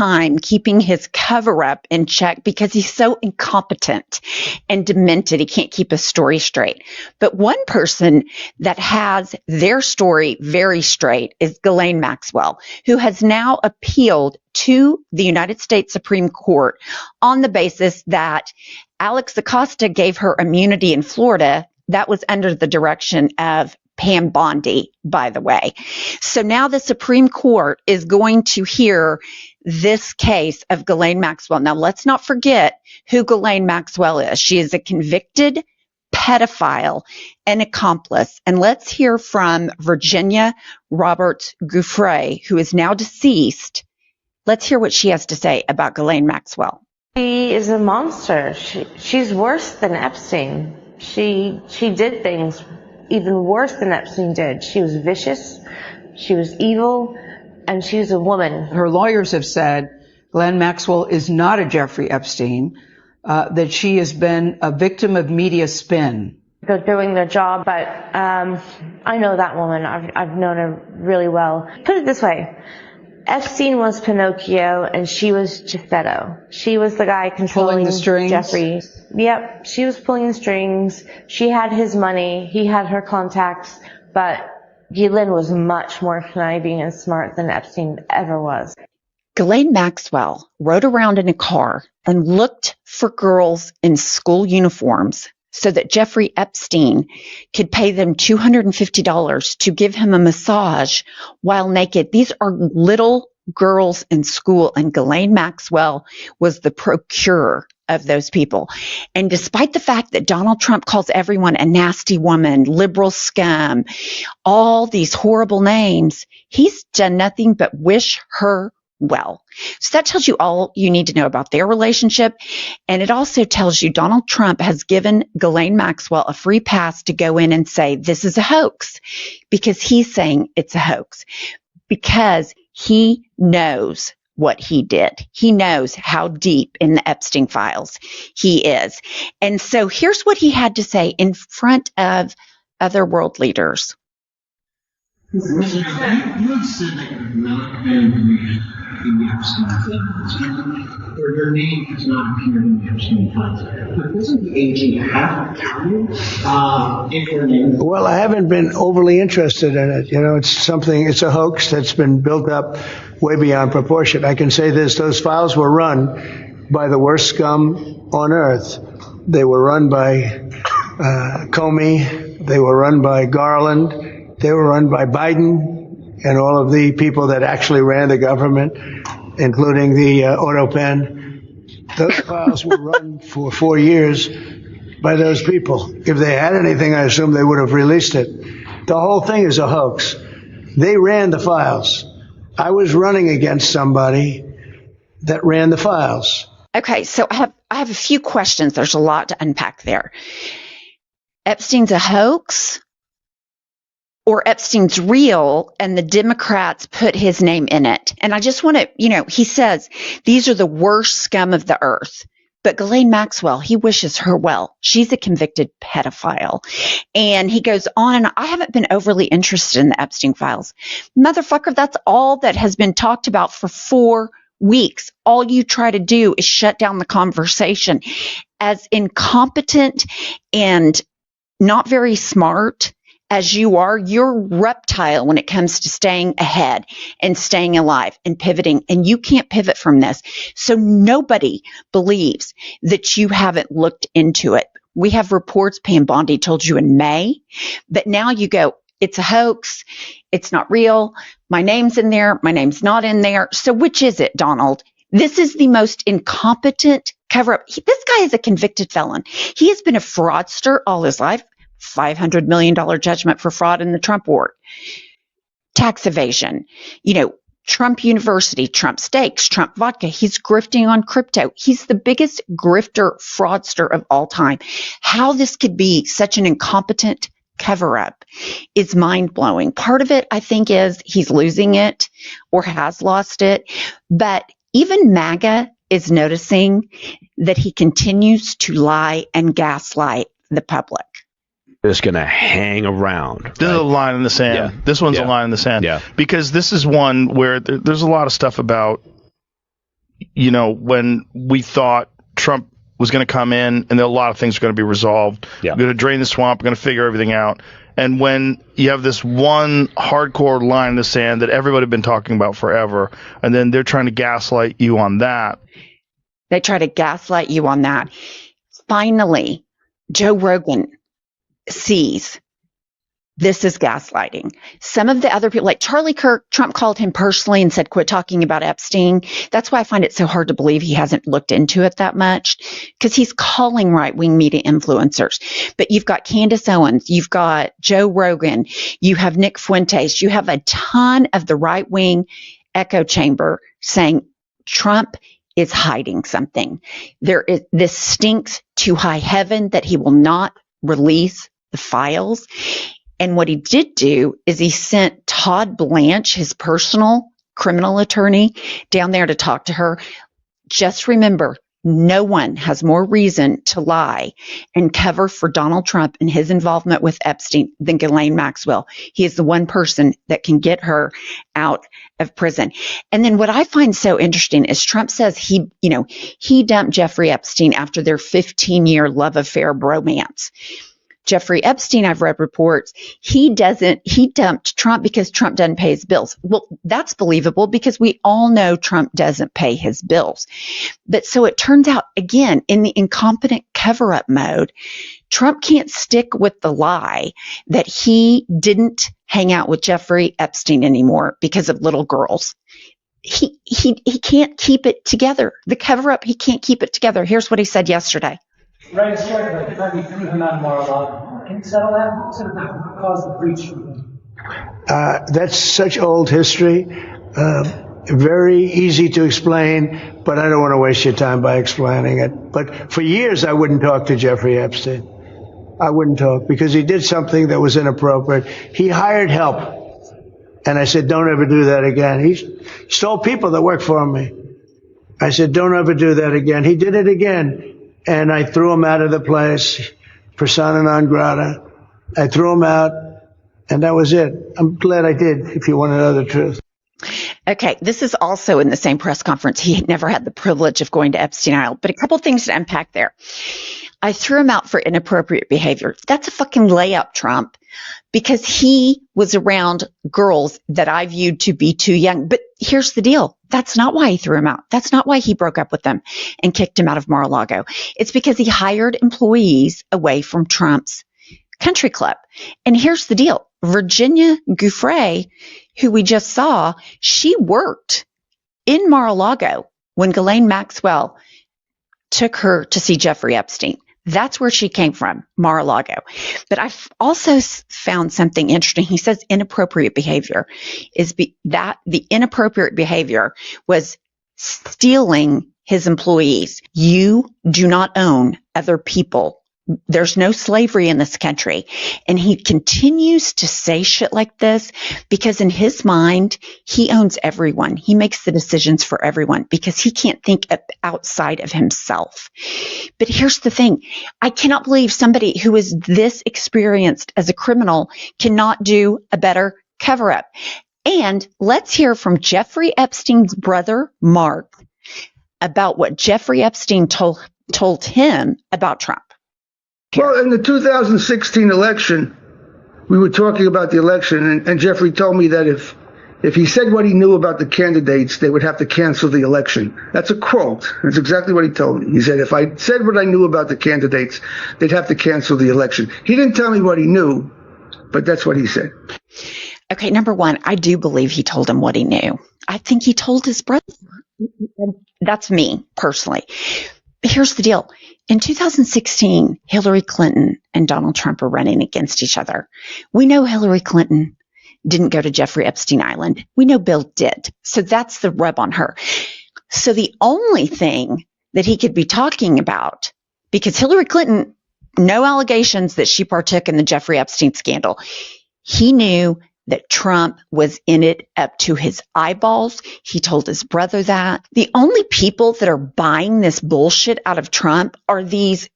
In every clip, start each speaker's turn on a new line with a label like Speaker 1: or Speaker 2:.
Speaker 1: time keeping his cover up in check because he's so incompetent and demented. He can't keep his story straight. But one person that has their story very straight is Ghislaine Maxwell, who has now appealed to the United States Supreme Court on the basis that Alex Acosta gave her immunity in Florida. That was under the direction of Pam Bondi, by the way. So now the Supreme Court is going to hear this case of Ghislaine Maxwell. Now, let's not forget who Ghislaine Maxwell is. She is a convicted pedophile and accomplice. And let's hear from Virginia Roberts Gouffre, who is now deceased. Let's hear what she has to say about Ghislaine Maxwell.
Speaker 2: She is a monster. She's worse than Epstein. She did things even worse than Epstein did. She was vicious, she was evil, and she was a woman.
Speaker 3: Her lawyers have said Ghislaine Maxwell is not a Jeffrey Epstein, that she has been a victim of media spin.
Speaker 2: They're doing their job, but I know that woman. I've known her really well. Put it this way. Epstein was Pinocchio and she was Geppetto. She was the guy controlling
Speaker 3: the strings.
Speaker 2: Jeffrey. Yep, she was pulling the strings. She had his money. He had her contacts. But Ghislaine was much more conniving and smart than Epstein ever was.
Speaker 1: Ghislaine Maxwell rode around in a car and looked for girls in school uniforms so that Jeffrey Epstein could pay them $250 to give him a massage while naked. These are little girls in school, and Ghislaine Maxwell was the procurer of those people. And despite the fact that Donald Trump calls everyone a nasty woman, liberal scum, all these horrible names, he's done nothing but wish her well. So that tells you all you need to know about their relationship. And it also tells you Donald Trump has given Ghislaine Maxwell a free pass to go in and say, this is a hoax, because he's saying it's a hoax, because he knows what he did. He knows how deep in the Epstein files he is. And so here's what he had to say in front of other world leaders.
Speaker 4: You have said that you've not been in the Epstein files, or your name has not appeared in the Epstein files. But doesn't the AG have to tell you if your name?
Speaker 5: Well, I haven't been overly interested in it. You know, it's a hoax that's been built up way beyond proportion. I can say this: those files were run by the worst scum on earth. They were run by Comey. They were run by Garland. They were run by Biden and all of the people that actually ran the government, including the auto pen. Those files were run for 4 years by those people. If they had anything, I assume they would have released it. The whole thing is a hoax. They ran the files. I was running against somebody that ran the files.
Speaker 1: Okay, so I have a few questions. There's a lot to unpack there. Epstein's a hoax? Or Epstein's real and the Democrats put his name in it. And I just want to, he says, these are the worst scum of the earth. But Ghislaine Maxwell, he wishes her well. She's a convicted pedophile. And he goes on, and I haven't been overly interested in the Epstein files. Motherfucker, that's all that has been talked about for 4 weeks. All you try to do is shut down the conversation. As incompetent and not very smart as you are, you're reptile when it comes to staying ahead and staying alive and pivoting. And you can't pivot from this. So nobody believes that you haven't looked into it. We have reports Pam Bondi told you in May, but now you go, it's a hoax. It's not real. My name's in there. My name's not in there. So which is it, Donald? This is the most incompetent cover-up. This guy is a convicted felon. He has been a fraudster all his life. $500 million judgment for fraud in the Trump war. Tax evasion, Trump University, Trump Steaks, Trump Vodka. He's grifting on crypto. He's the biggest grifter, fraudster of all time. How this could be such an incompetent cover-up is mind-blowing. Part of it, I think, is he's losing it or has lost it. But even MAGA is noticing that he continues to lie and gaslight the public.
Speaker 6: Just going to hang around.
Speaker 7: This is a line in the sand.
Speaker 6: Yeah.
Speaker 7: This one's a line in the sand.
Speaker 6: Yeah.
Speaker 7: Because this is one where there's a lot of stuff about when we thought Trump was going to come in and a lot of things are going to be resolved.
Speaker 6: Yeah.
Speaker 7: We're going to drain the swamp. We're going to figure everything out. And when you have this one hardcore line in the sand that everybody had been talking about forever, and then they're trying to gaslight you on that.
Speaker 1: They try to gaslight you on that. Finally, Joe Rogan sees this is gaslighting. Some of the other people, like Charlie Kirk, Trump called him personally and said, quit talking about Epstein. That's why I find it so hard to believe he hasn't looked into it that much, because he's calling right-wing media influencers. But you've got Candace Owens, you've got Joe Rogan, you have Nick Fuentes, you have a ton of the right-wing echo chamber saying Trump is hiding something. This stinks to high heaven that he will not release the files. And what he did do is he sent Todd Blanche, his personal criminal attorney, down there to talk to her. Just remember, no one has more reason to lie and cover for Donald Trump and his involvement with Epstein than Ghislaine Maxwell. He is the one person that can get her out of prison. And then what I find so interesting is Trump says he dumped Jeffrey Epstein after their 15-year love affair bromance. Jeffrey Epstein, I've read reports, he dumped Trump because Trump doesn't pay his bills. Well, that's believable because we all know Trump doesn't pay his bills. But so it turns out, again, in the incompetent cover-up mode, Trump can't stick with the lie that he didn't hang out with Jeffrey Epstein anymore because of little girls. He can't keep it together. The cover-up, he can't keep it together. Here's what he said yesterday.
Speaker 8: Right, sure, but if we threw him out of Mar-a-Lago, can you settle that? What sort of caused the breach?
Speaker 5: That's such old history. Very easy to explain, but I don't want to waste your time by explaining it. But for years, I wouldn't talk to Jeffrey Epstein. I wouldn't talk because he did something that was inappropriate. He hired help. And I said, don't ever do that again. He stole people that worked for me. I said, don't ever do that again. He did it again. And I threw him out of the place, persona non grata. I threw him out, and that was it. I'm glad I did, if you want to know the truth.
Speaker 1: Okay, this is also in the same press conference. He had never had the privilege of going to Epstein Island, but a couple things to unpack there. I threw him out for inappropriate behavior. That's a fucking layup, Trump, because he was around girls that I viewed to be too young. But here's the deal. That's not why he threw him out. That's not why he broke up with them and kicked him out of Mar-a-Lago. It's because he hired employees away from Trump's country club. And here's the deal. Virginia Giuffre, who we just saw, she worked in Mar-a-Lago when Ghislaine Maxwell took her to see Jeffrey Epstein. That's where she came from, Mar-a-Lago. But I've also found something interesting. He says inappropriate behavior is that the inappropriate behavior was stealing his employees. You do not own other people. There's no slavery in this country. And he continues to say shit like this because in his mind, he owns everyone. He makes the decisions for everyone because he can't think outside of himself. But here's the thing. I cannot believe somebody who is this experienced as a criminal cannot do a better cover-up. And let's hear from Jeffrey Epstein's brother, Mark, about what Jeffrey Epstein told him about Trump.
Speaker 9: Well, in the 2016 election, we were talking about the election, and Jeffrey told me that if he said what he knew about the candidates, they would have to cancel the election. That's a quote. That's exactly what he told me. He said, if I said what I knew about the candidates, they'd have to cancel the election. He didn't tell me what he knew, but that's what he said.
Speaker 1: Okay, number one, I do believe he told him what he knew. I think he told his brother. That's me, personally. But here's the deal. In 2016, Hillary Clinton and Donald Trump were running against each other. We know Hillary Clinton didn't go to Jeffrey Epstein Island. We know Bill did. So that's the rub on her. So the only thing that he could be talking about, because Hillary Clinton, no allegations that she partook in the Jeffrey Epstein scandal. He knew that Trump was in it up to his eyeballs. He told his brother that. The only people that are buying this bullshit out of Trump are these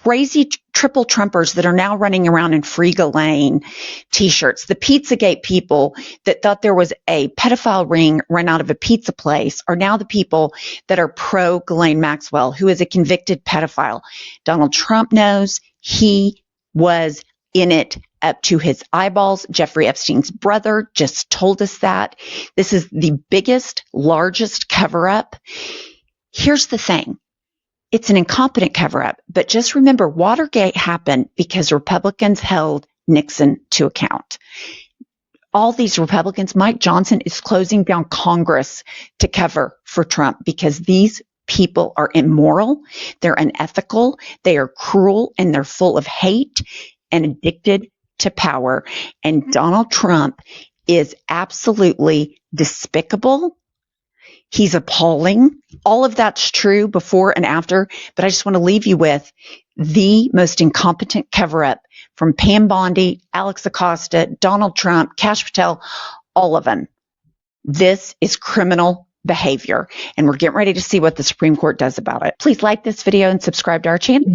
Speaker 1: crazy triple Trumpers that are now running around in Free Ghislaine t-shirts, the Pizzagate people that thought there was a pedophile ring run out of a pizza place are now the people that are pro Ghislaine Maxwell, who is a convicted pedophile. Donald Trump knows he was in it up to his eyeballs. Jeffrey Epstein's brother just told us that. This is the biggest, largest cover-up. Here's the thing. It's an incompetent cover-up, but just remember, Watergate happened because Republicans held Nixon to account. All these Republicans, Mike Johnson is closing down Congress to cover for Trump because these people are immoral, they're unethical, they are cruel, and they're full of hate and addicted to power. And Donald Trump is absolutely despicable. He's appalling. All of that's true before and after, but I just want to leave you with the most incompetent cover-up from Pam Bondi, Alex Acosta, Donald Trump, Kash Patel, all of them. This is criminal behavior, and we're getting ready to see what the Supreme Court does about it. Please like this video and subscribe to our channel.